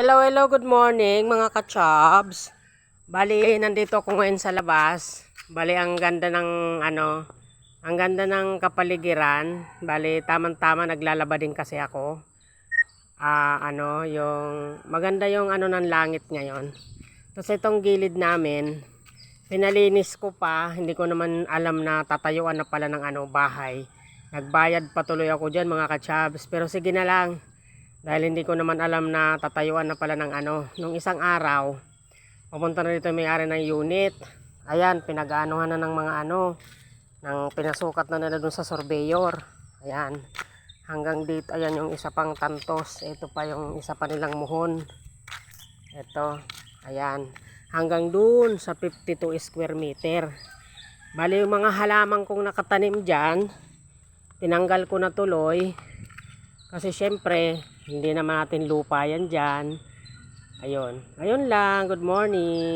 Hello, good morning mga ka-chobs. Bali, nandito ako ngayon sa labas. Bali, ang ganda ng ang ganda ng kapaligiran. Bali, tamang-tama naglalaba din kasi ako. Yung maganda yung ng langit ngayon. Tapos itong gilid namin, pinalinis ko pa. Hindi ko naman alam na tatayuan na pala ng bahay. Nagbayad patuloy ako diyan mga ka-chobs. Pero sige na lang. Dahil hindi ko naman alam na tatayuan na pala ng nung isang araw, pupunta na dito may-ari ng unit. Ayan, pinag-aanohan na ng mga ng pinasukat na nila dun sa surveyor. Ayan, hanggang dito, ayan yung isa pang tantos. Ito pa yung isa pa nilang muhon. Ito, ayan, hanggang dun sa 52 square meter. Bali yung mga halaman kong nakatanim dyan, tinanggal ko na tuloy. Kasi syempre, hindi naman natin lupa yan dyan. Ayun lang. Good morning.